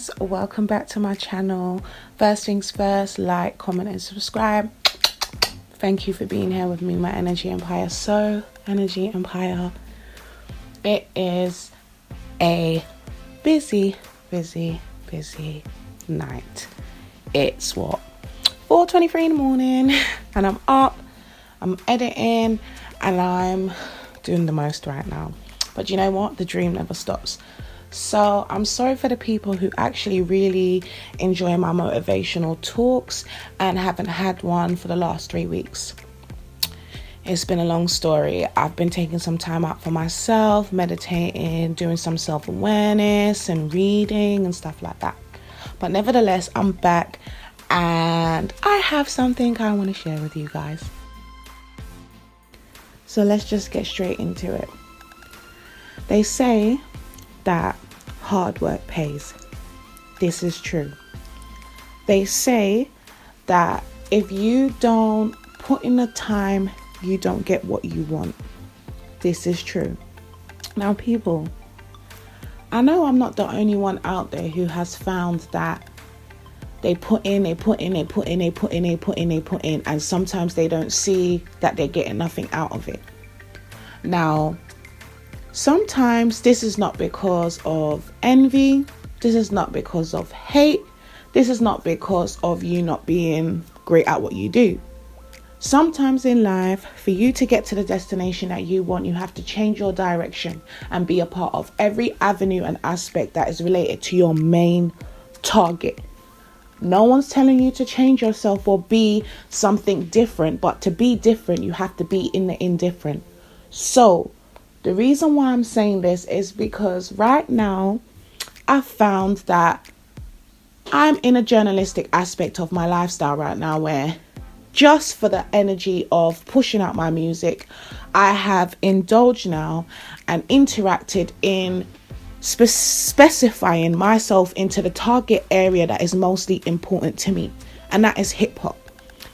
guys, welcome back to my channel. First things first, like, comment and subscribe. Thank you for being here with me, my energy empire. So energy empire, it is a busy night. It's 4:23 in the morning and I'm up, I'm editing and I'm doing the most right now. But you know what? The dream never stops. So I'm sorry for the people who actually really enjoy my motivational talks and haven't had one for the last 3 weeks. It's been a long story. I've been taking some time out for myself, meditating, doing some self-awareness and reading and stuff like that. But nevertheless, I'm back and I have something I want to share with you guys. So let's just get straight into it. They say that hard work pays. This is true. They say that if you don't put in the time, you don't get what you want. This is true. Now, people, I know I'm not the only one out there who has found that they put in, and sometimes they don't see that they're getting nothing out of it. Now, sometimes this is not because of envy. This is not because of hate. This is not because of you not being great at what you do. Sometimes in life, for you to get to the destination that you want, you have to change your direction and be a part of every avenue and aspect that is related to your main target. No one's telling you to change yourself or be something different, but to be different, you have to be in the indifferent. So, the reason why I'm saying this is because right now I found that I'm in a journalistic aspect of my lifestyle right now where just for the energy of pushing out my music, I have indulged now and interacted in specifying myself into the target area that is mostly important to me, and that is hip hop.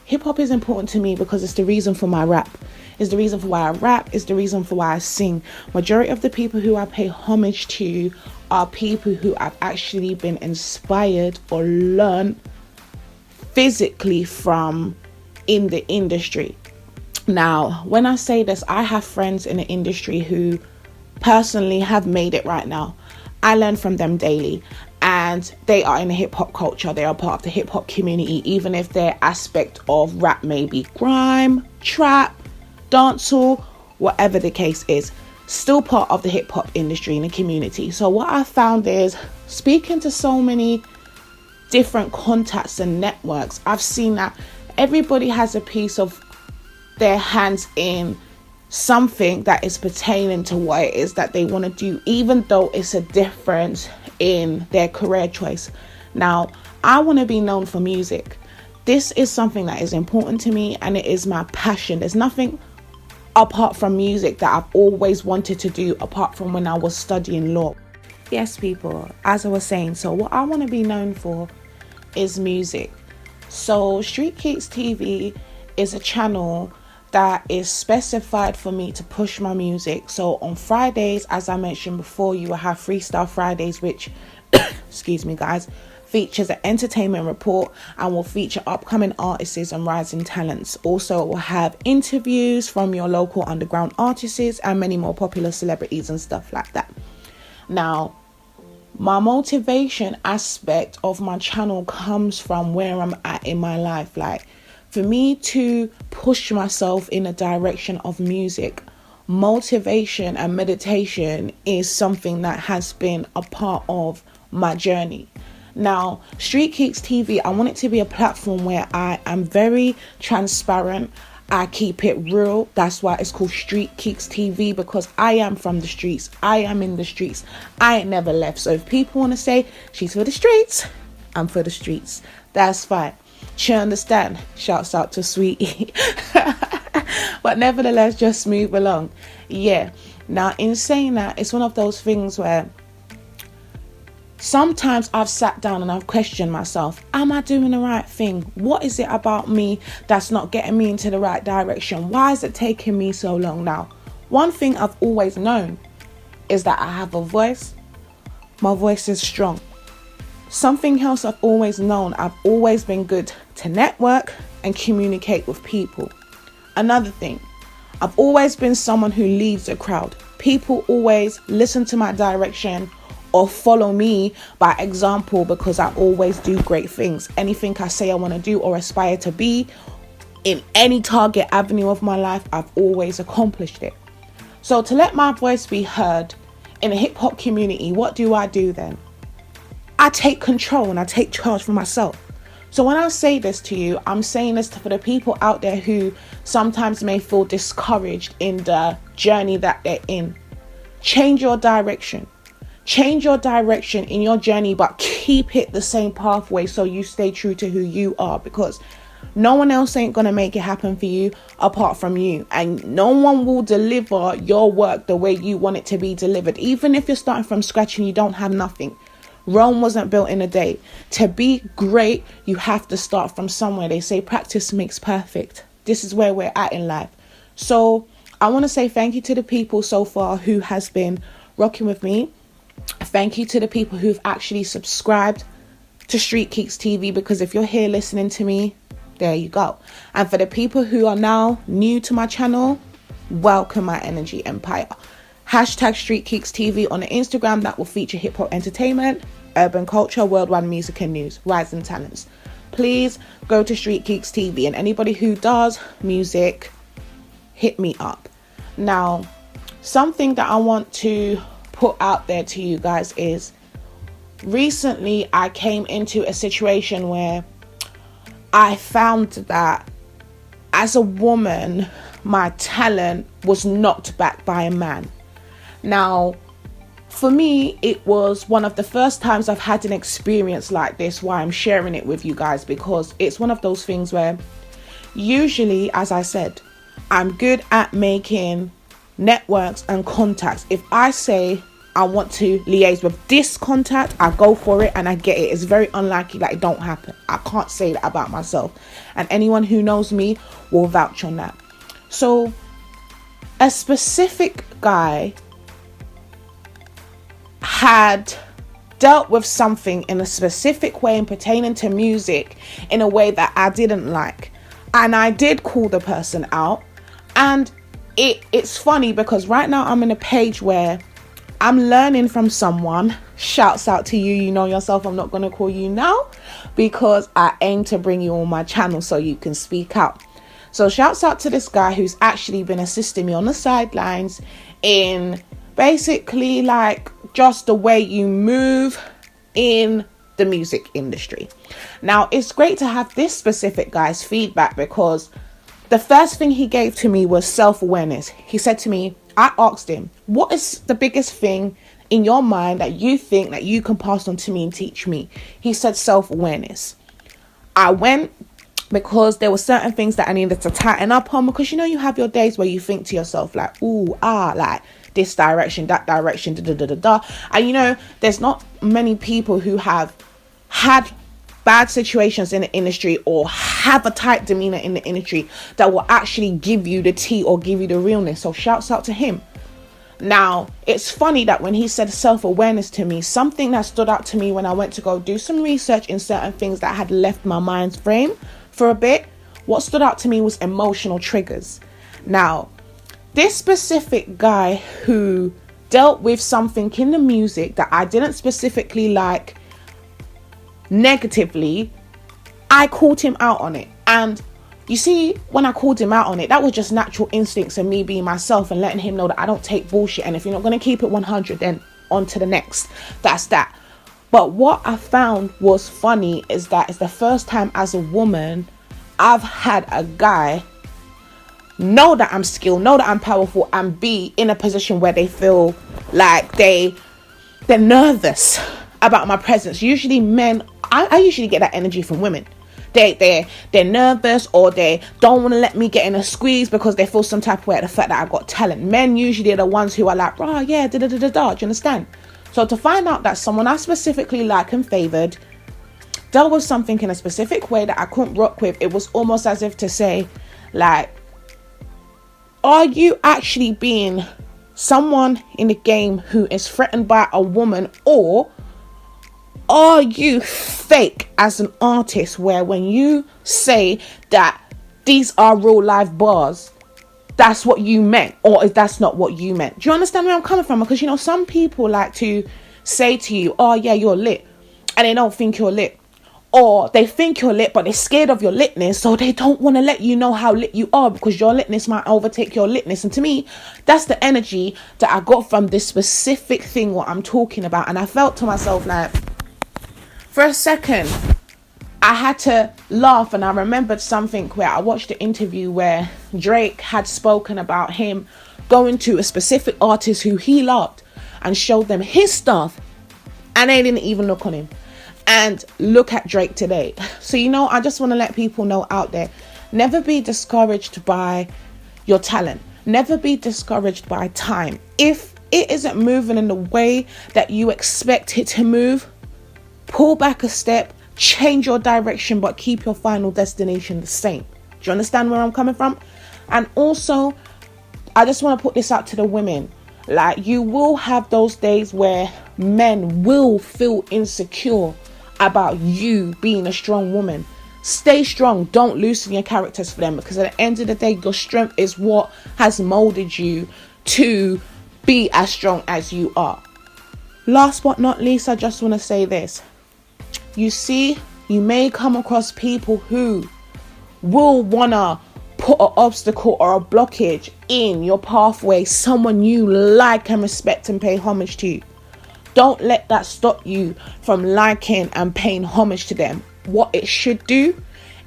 Hip hop is important to me because it's the reason for my rap. It's the reason for why I rap. It's the reason for why I sing. Majority of the people who I pay homage to are people who have actually been inspired or learned physically from in the industry. Now, when I say this, I have friends in the industry who personally have made it right now. I learn from them daily. And they are in the hip hop culture. They are part of the hip hop community, even if their aspect of rap may be grime, trap, dancehall, whatever the case is, still part of the hip hop industry and the community. So what I found is speaking to so many different contacts and networks, I've seen that everybody has a piece of their hands in something that is pertaining to what it is that they want to do, even though it's a difference in their career choice. Now, I want to be known for music. This is something that is important to me and it is my passion. There's nothing apart from music that I've always wanted to do apart from when I was studying law. Yes, people, as I was saying, so what I want to be known for is music. So streetkeeks TV is a channel that is specified for me to push my music. So on Fridays, as I mentioned before, you will have Freestyle Fridays, which, excuse me guys, features an entertainment report and will feature upcoming artists and rising talents. Also, it will have interviews from your local underground artists and many more popular celebrities and stuff like that. Now, my motivation aspect of my channel comes from where I'm at in my life. Like, for me to push myself in a direction of music, motivation and meditation is something that has been a part of my journey. Now, streetkeeks TV, I want it to be a platform where I am very transparent. I keep it real. That's why it's called streetkeeks TV, because I am from the streets. I am in the streets. I ain't never left. So if people want to say she's for the streets, I'm for the streets. That's fine. She understand. Shouts out to Sweetie. But nevertheless, just move along. Yeah. Now, in saying that, it's one of those things where sometimes I've sat down and I've questioned myself. Am I doing the right thing? What is it about me that's not getting me into the right direction? Why is it taking me so long? Now, one thing I've always known is that I have a voice. My voice is strong. Something else I've always known, I've always been good to network and communicate with people. Another thing, I've always been someone who leads a crowd. People always listen to my direction or follow me by example because I always do great things. Anything I say I want to do or aspire to be in any target avenue of my life, I've always accomplished it. So to let my voice be heard in a hip hop community, what do I do then? I take control and I take charge for myself. So when I say this to you, I'm saying this for the people out there who sometimes may feel discouraged in the journey that they're in. Change your direction. Change your direction in your journey, but keep it the same pathway so you stay true to who you are, because no one else ain't going to make it happen for you apart from you. And no one will deliver your work the way you want it to be delivered. Even if you're starting from scratch and you don't have nothing. Rome wasn't built in a day. To be great, you have to start from somewhere. They say practice makes perfect. This is where we're at in life. So I want to say thank you to the people so far who has been rocking with me. Thank you to the people who've actually subscribed to Street Keeks TV, because if you're here listening to me, there you go. And for the people who are now new to my channel, welcome my energy empire. Hashtag Street Keeks TV on the Instagram, that will feature hip hop entertainment, urban culture, worldwide music and news, rising talents. Please go to Street Keeks TV, and anybody who does music, hit me up. Now, something that I want to put out there to you guys is, recently I came into a situation where I found that as a woman, my talent was knocked back by a man. Now, for me, it was one of the first times I've had an experience like this, why I'm sharing it with you guys, because it's one of those things where usually, as I said, I'm good at making networks and contacts. If I say I want to liaise with this contact, I go for it and I get it. It's very unlikely that it don't happen. I can't say that about myself. And anyone who knows me will vouch on that. So a specific guy had dealt with something in a specific way and pertaining to music in a way that I didn't like. And I did call the person out. And it's funny because right now I'm in a page where I'm learning from someone. Shouts out to you. You know yourself. I'm not going to call you now because I aim to bring you on my channel so you can speak out. So shouts out to this guy who's actually been assisting me on the sidelines in basically like just the way you move in the music industry. Now, it's great to have this specific guy's feedback because the first thing he gave to me was self-awareness. He said to me, I asked him, what is the biggest thing in your mind that you think that you can pass on to me and teach me? He said self-awareness. I went because there were certain things that I needed to tighten up on, because you know you have your days where you think to yourself like, ooh, like this direction, that direction, da. And you know, there's not many people who have had bad situations in the industry or have a tight demeanor in the industry that will actually give you the tea or give you the realness. So shouts out to him. Now, it's funny that when he said self-awareness to me, something that stood out to me when I went to go do some research in certain things that had left my mind's frame for a bit, what stood out to me was emotional triggers. Now, this specific guy who dealt with something in the music that I didn't specifically like negatively, I called him out on it. And you see, when I called him out on it, that was just natural instincts and me being myself and letting him know that I don't take bullshit. And if you're not going to keep it 100, then on to the next. That's that. But what I found was funny is that it's the first time as a woman I've had a guy know that I'm skilled, know that I'm powerful, and be in a position where they feel like they're nervous about my presence. Usually men, I usually get that energy from women. They're nervous, or they don't want to let me get in a squeeze because they feel some type of way at the fact that I've got talent. Men usually are the ones who are like, oh yeah, da. Do you understand? So to find out that someone I specifically like and favored dealt with something in a specific way that I couldn't rock with, it was almost as if to say, like, are you actually being someone in the game who is threatened by a woman, or are you fake as an artist, where when you say that these are real life bars, that's what you meant, or if that's not what you meant? Do you understand where I'm coming from? Because, you know, some people like to say to you, oh yeah, you're lit, and they don't think you're lit. Or they think you're lit, but they're scared of your litness, so they don't want to let you know how lit you are, because your litness might overtake your litness. And to me, that's the energy that I got from this specific thing what I'm talking about. And I felt to myself, like, for a second, I had to laugh, and I remembered something where I watched an interview where Drake had spoken about him going to a specific artist who he loved and showed them his stuff, and they didn't even look on him. And look at Drake today. So, you know, I just want to let people know out there, never be discouraged by your talent. Never be discouraged by time. If it isn't moving in the way that you expect it to move, pull back a step, change your direction, but keep your final destination the same. Do you understand where I'm coming from? And also, I just want to put this out to the women. Like, you will have those days where men will feel insecure about you being a strong woman. Stay strong. Don't loosen your characters for them, because at the end of the day, your strength is what has molded you to be as strong as you are. Last but not least, I just want to say this. You see, you may come across people who will want to put an obstacle or a blockage in your pathway, someone you like and respect and pay homage to. Don't let that stop you from liking and paying homage to them. What it should do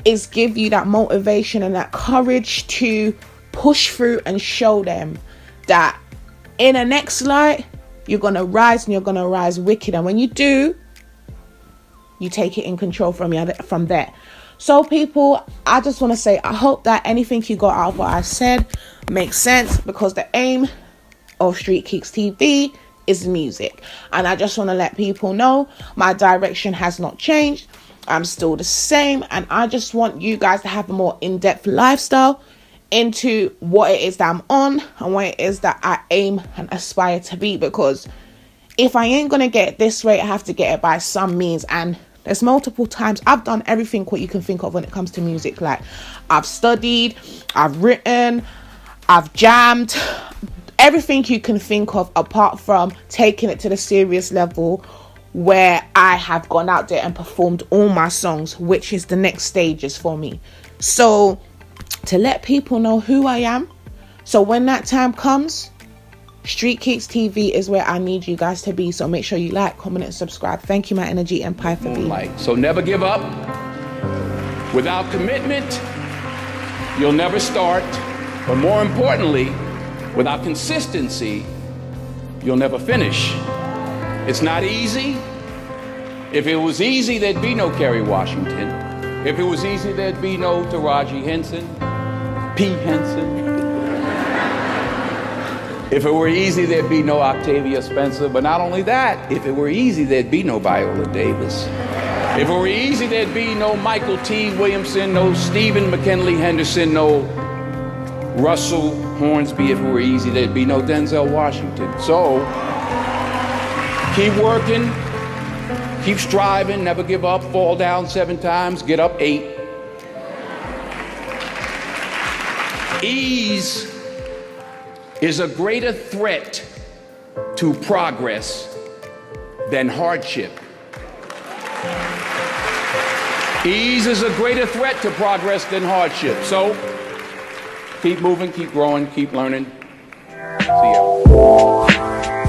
is give you that motivation and that courage to push through and show them that in the next light, you're going to rise, and you're going to rise wicked. And when you do, you take it in control from there. So people, I just want to say, I hope that anything you got out of what I said makes sense, because the aim of Street Keeks TV is music. And I just want to let people know my direction has not changed. I'm still the same, and I just want you guys to have a more in-depth lifestyle into what it is that I'm on and what it is that I aim and aspire to be. Because if I ain't gonna get it this way, I have to get it by some means. And there's multiple times I've done everything what you can think of when it comes to music. Like, I've studied, I've written, I've jammed, everything you can think of, apart from taking it to the serious level where I have gone out there and performed all my songs, which is the next stages for me. So to let people know who I am, so when that time comes, Street Keeks TV is where I need you guys to be. So make sure you like, comment, and subscribe. Thank you, my energy empire, for being here. So never give up. Without commitment, you'll never start. But more importantly, without consistency, you'll never finish. It's not easy. If it was easy, there'd be no Kerry Washington. If it was easy, there'd be no Taraji Henson, P. Henson. If it were easy, there'd be no Octavia Spencer. But not only that, if it were easy, there'd be no Viola Davis. If it were easy, there'd be no Michael T. Williamson, no Stephen McKinley Henderson, no Russell Hornsby. If it were easy, there'd be no Denzel Washington. So keep working, keep striving, never give up, fall down 7 times, get up 8. Ease is a greater threat to progress than hardship. Ease is a greater threat to progress than hardship. So keep moving, keep growing, keep learning. See ya.